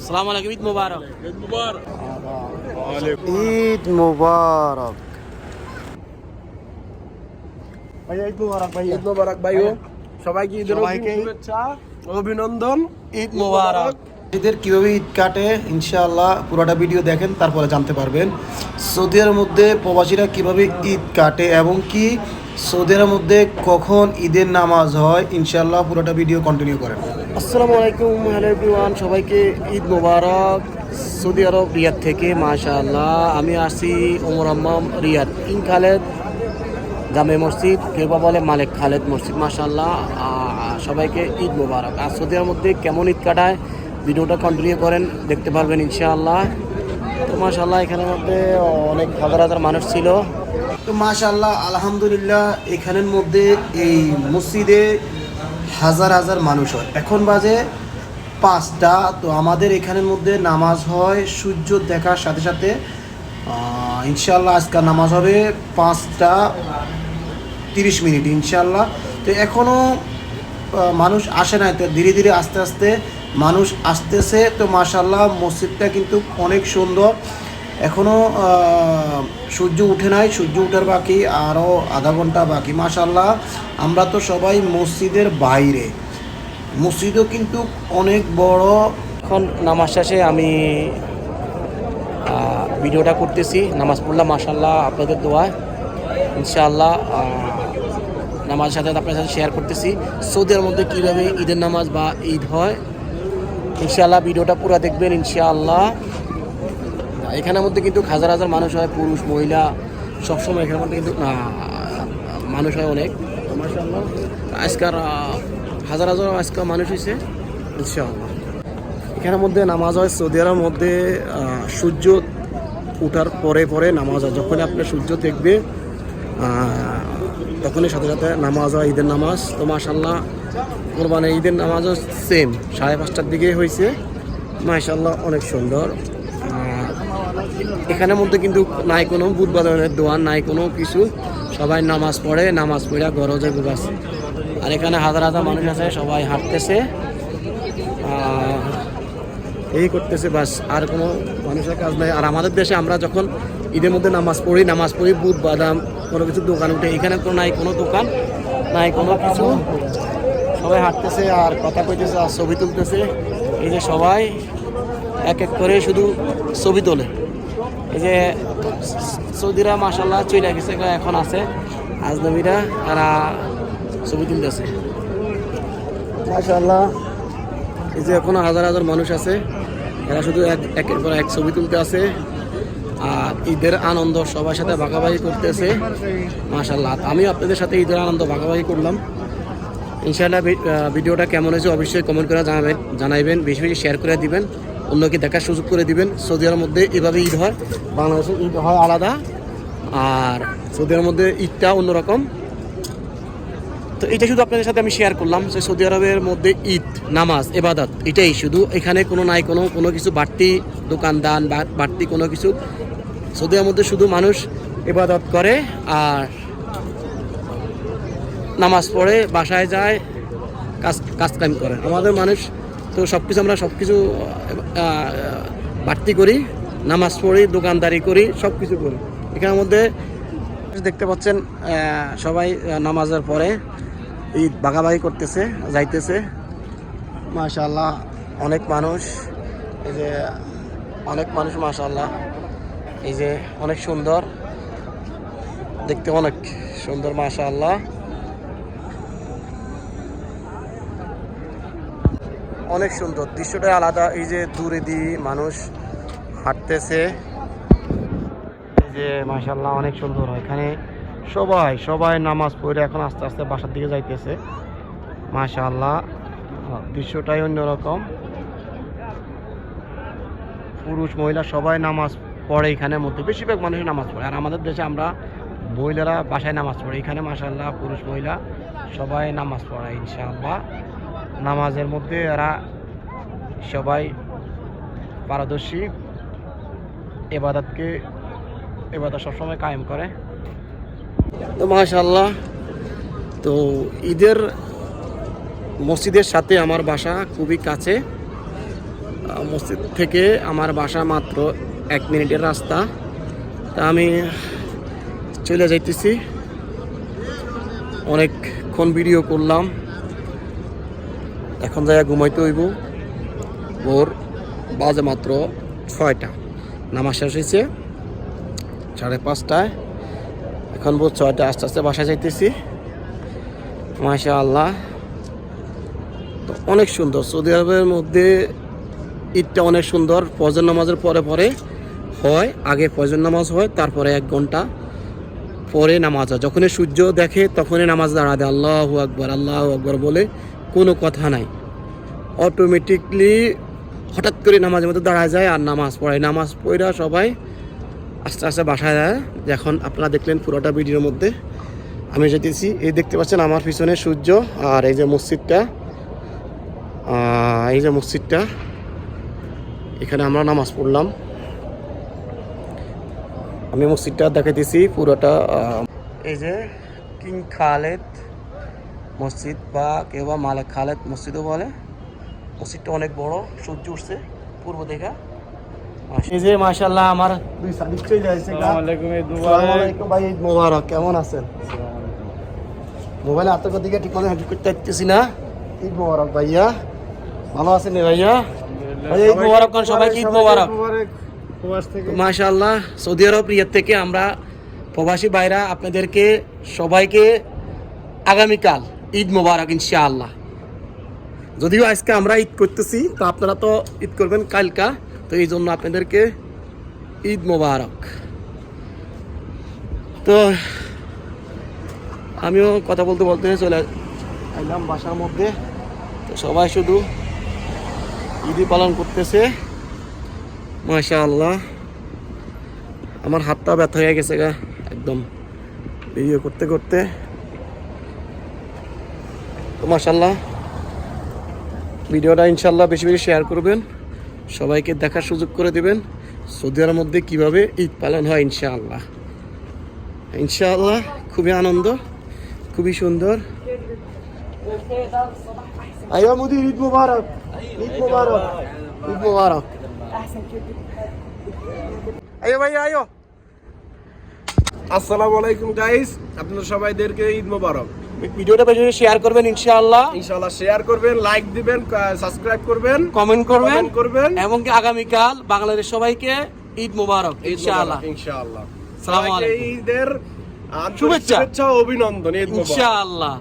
আসসালামু আলাইকুম, ঈদ মুবারক। ঈদ মুবারক। ঈদ মুবারক ভাইয়া, ঈদ মুবারক ভাইয়া। ঈদ মুবারক ভাইও, সবাইকে ঈদের সবাইকে শুভেচ্ছা, অভিনন্দন। ঈদ মুবারক। ঈদের কীভাবে ঈদ কাটে ইনশাআল্লাহ পুরোটা ভিডিও দেখেন, তারপরে জানতে পারবেন সৌদি আরবের মধ্যে প্রবাসীরা কীভাবে ঈদ কাটে এবং কি সৌদি আরবের মধ্যে কখন ঈদের নামাজ হয়। ইনশাআল্লাহ পুরোটা ভিডিও কন্টিনিউ করেন। আসসালামু আলাইকুম, হ্যালো এভরিওয়ান, সবাইকে ঈদ মুবারক। সৌদি আরব রিয়াদ থেকে মাশাআল্লাহ আমি আসছি ওমর আম্মাম রিয়াদ কিং খালেদ জামে মসজিদ, কেউ বা বলে মালিক খালেদ মসজিদ। মাশাআল্লাহ সবাইকে ঈদ মুবারক। আর সৌদি আরবের মধ্যে কেমন ঈদ কাটায় ভিডিওটা কন্টিনিউ করেন, দেখতে পারবেন ইনশাআল্লাহ। তো মাশাআল্লাহ এখানের মধ্যে অনেক হাজার হাজার মানুষ ছিল। তো মাশাআল্লাহ আলহামদুলিল্লাহ এখানের মধ্যে এই মসজিদে হাজার হাজার মানুষ হয়। এখন বাজে 5টা। তো আমাদের এখানের মধ্যে নামাজ হয় সূর্য দেখার সাথে সাথে। ইনশাআল্লাহ আজকাল নামাজ হবে 5টা 30 ইনশাআল্লাহ। তো এখনও মানুষ আসে না, তো ধীরে ধীরে আস্তে আস্তে মানুষ আসতেছে। তো মাশাআল্লাহ মসজিদটা কিন্তু অনেক সুন্দর। এখনও সূর্য উঠে নাই, সূর্য উঠার বাকি আরও আধা ঘন্টা বাকি। মাশাআল্লাহ আমরা তো সবাই মসজিদের বাইরে, মসজিদও কিন্তু অনেক বড়। এখন নামাজ শেষে আমি ভিডিওটা করতেছি, নামাজ পড়লাম মাশাআল্লাহ আপনাদের দোয়ায় ইনশাআল্লাহ। নামাজের সাথে আপনার সাথে শেয়ার করতেছি সৌদির মধ্যে কীভাবে ঈদের নামাজ বা ঈদ হয়। ইনশাআল্লাহ ভিডিওটা পুরো দেখবেন ইনশাআল্লাহ। এখানের মধ্যে কিন্তু হাজার হাজার মানুষ হয়, পুরুষ মহিলা সবসময় এখানের মধ্যে কিন্তু মানুষ হয় অনেক। মাশাআল্লাহ আজকাল হাজার হাজার আজকাল মানুষ হয়েছে ইনশাআল্লাহ। এখানের মধ্যে নামাজ হয় সৌদি আরবের মধ্যে সূর্য ওঠার পরে পরে নামাজ হয়। যখন আপনার সূর্য দেখবে তখনই সাথে সাথে নামাজ হয়, ঈদের নামাজ। তো মাশাআল্লাহ কোরবানি ঈদের নামাজও সেম 5:30টার দিকে হয়েছে। মাশাআল্লাহ অনেক সুন্দর। এখানের মধ্যে কিন্তু নাই কোনো বুট বাজারের দোয়ান, নাই কোনো কিছু, সবাই নামাজ পড়ে, নামাজ পড়ে গরজে গুবাস। আর এখানে হাজার হাজার মানুষ আছে, সবাই হাঁটতেছে, এই করতেছে, বাস আর কোনো মানুষের কাজ নাই। আর আমাদের দেশে আমরা যখন ঈদের মধ্যে নামাজ পড়ি বুট বাদাম কোনো কিছু দোকান উঠে, এখানে তো নাই কোনো দোকান, নাই কোনো কিছু, সবাই হাঁটতেছে আর কথা কইতেছে আর ছবি তুলতেছে। এই যে সবাই এক এক করে শুধু ছবি তোলে। এই যে সৌদিরা মাশাআল্লাহ চলে গেছে, এখন আছে আজনবীরা, তারা ছবি তুলতেছে মাশাআল্লাহ। এই যে এখনো হাজার হাজার মানুষ আছে, এরা শুধু একের পর এক ছবি তুলতে আছে আর ঈদের আনন্দ সবার সাথে ভাগাভাগি করতেছে মাশাআল্লাহ। আমি আপনাদের সাথে ঈদের আনন্দ ভাগাভাগি করলাম ইনশাআল্লাহ। ভিডিওটা কেমন হয়েছে অবশ্যই কমেন্ট করে জানাইবেন, বেশি বেশি শেয়ার করে দিবেন, অন্যকে দেখার সুযোগ করে দিবেন। সৌদি আরবের মধ্যে এভাবে ঈদ হয়, বাংলাদেশের ঈদ হয় আলাদা, আর সৌদি আরবের মধ্যে ঈদটা অন্যরকম। তো এটা শুধু আপনাদের সাথে আমি শেয়ার করলাম যে সৌদি আরবের মধ্যে ঈদ নামাজ ইবাদত এটাই শুধু, এখানে কোনো নাই কোনো কিছু বাড়তি দোকানদান বা বাড়তি কোনো কিছু। সৌদি আরবের মধ্যে শুধু মানুষ ইবাদত করে আর নামাজ পড়ে, বাসায় যায়, কাজ কাম করে। আমাদের মানুষ তো আমরা সব কিছু বাড়তি করি, নামাজ পড়ি, দোকানদারি করি, সব কিছু করি। এখানের মধ্যে দেখতে পাচ্ছেন সবাই নামাজের পরে ঈদ ভাগাভাগি করতেছে, যাইতেছে মাশাআল্লাহ। অনেক মানুষ, এই যে অনেক মানুষ মাশাআল্লাহ, এই যে অনেক সুন্দর দেখতে, অনেক সুন্দর মাশাআল্লাহ, অনেক সুন্দর দৃশ্যটা আলাদা। এই যে দূরে দিয়ে মানুষ হাঁটতেছে, এই যে মাশাআল্লাহ অনেক সুন্দর। এখানে সবাই নামাজ পড়ে এখন আস্তে আস্তে বাসার দিকে যাইতেছে মাশাআল্লাহ। দৃশ্যটাই অন্যরকম, পুরুষ মহিলা সবাই নামাজ পড়ে এখানের মধ্যে, বেশিরভাগ মানুষই নামাজ পড়ে। আর আমাদের দেশে আমরা মহিলারা বাসায় নামাজ পড়ে, এখানে মাশাআল্লাহ পুরুষ মহিলা সবাই নামাজ পড়ে ইনশাআল্লাহ। নামাজের মধ্যে এরা সবাই পারদর্শী, ইবাদত সবসময় কায়েম করে। তো মাশাআল্লাহ, তো ঈদের মসজিদের সাথে আমার বাসা খুবই কাছে, মসজিদ থেকে আমার বাসা মাত্র 1 মিনিটের রাস্তা। তা আমি চলে যাইতেছি। অনেকক্ষণ ভিডিও করলাম, এখন যাই ঘুমাইতে হইব। ভোর বাজে মাত্র 6টা, নামাজ শেষ হয়েছে 5:30টায়। এখন ভোর 6টা, আস্তে আস্তে বাসায় যাইতেছি। মাশাআল্লাহ, তো অনেক সুন্দর। সৌদি আরবের মধ্যে ঈদটা অনেক সুন্দর। ফজর নামাজের পরে পরে হয়, আগে ফজর নামাজ হয়, তারপরে 1 ঘন্টা পরে নামাজ হয়। যখনই সূর্য দেখে তখনই নামাজ দাঁড়া দেয়, আল্লাহু আকবার আল্লাহু আকবার বলে, কোনো কথা নাই। অটোমেটিকলি হঠাৎ করে নামাজের মধ্যে দাঁড়ায় যায় আর নামাজ পড়ে। নামাজ পড়া সবাই আস্তে আস্তে বাসায় যায়। এখন আপনারা দেখলেন পুরোটা ভিডিওর মধ্যে আমি যেতেছি। এই দেখতে পাচ্ছেন আমার পিছনে সূর্য, আর এই যে মসজিদটা, এখানে আমরা নামাজ পড়লাম। আমি মসজিদটা দেখাইতেছি পুরোটা। এই যে কিং খালেদ মসজিদ, বা কেউ বা মালিক খালেদ মসজিদও বলে। মসজিদটা অনেক বড়, সূর্য উঠছে পূর্ব দেখা। এই যে মাশাআল্লাহ আমার দুই সাদিক চলে যাচ্ছে। আসসালামু আলাইকুম ভাই, ঈদ মোবারক। কেমন আছেন? মোবাইলে আতঙ্ক দিকে ঠিক মতো হ্যান্ড করতে পারতেছি না। ঈদ মোবারক ভাইয়া, ভালো আছেন ভাইয়া? ভাই ঈদ মোবারক কোন সবাইকে, ঈদ মোবারক। মাশাআল্লাহ, সৌদি আরব রিয়াদ থেকে আমরা প্রবাসী ভাইরা আপনাদেরকে সবাইকে আগামীকাল ঈদ মোবারক ইনশাআল্লাহ। যদিও আজকে আমরা ঈদ করতেছি, তো আপনারা তো ঈদ করবেন কালকা, তো এই জন্য আপনাদেরকে ঈদ মোবারক। তো আমিও কথা বলতে বলতে চলে এলাম বাসার মধ্যে। তো সবাই শুধু ঈদই পালন করতেছে। মাশাআল্লাহ, আমার হাতটা ব্যথা হয়ে গেছে গা একদম ভিডিও করতে করতে। তো মাশাআল্লাহ, ভিডিওটা ইনশাআল্লাহ বেশি বেশি শেয়ার করবেন, সবাইকে দেখার সুযোগ করে দেবেন সৌদি আরবের মধ্যে কীভাবে ঈদ পালন হয়। ইনশাআল্লাহ ইনশাআল্লাহ খুবই আনন্দ, খুবই সুন্দর। আইয়া মুদির, ঈদ মুবারক, ঈদ মুবারক, ঈদ মুবারক। আইও ভাই আইও। আসসালামু আলাইকুম গাইস, আপনাদের সবাইদেরকে ঈদ মোবারক। ভিডিওটা বেশি বেশি শেয়ার করবেন ইনশাআল্লাহ। ইনশাআল্লাহ শেয়ার করবেন, লাইক দিবেন, সাবস্ক্রাইব করবেন, কমেন্ট করবেন করবেন, এবং কি আগামীকাল বাংলাদেশ সবাইকে ঈদ মোবারক ইনশাআল্লাহ। ইনশাআল্লাহ আসসালামু আলাইকুম। ঈদের শুভেচ্ছা ও অভিনন্দন। ঈদ মোবারক ইনশাআল্লাহ।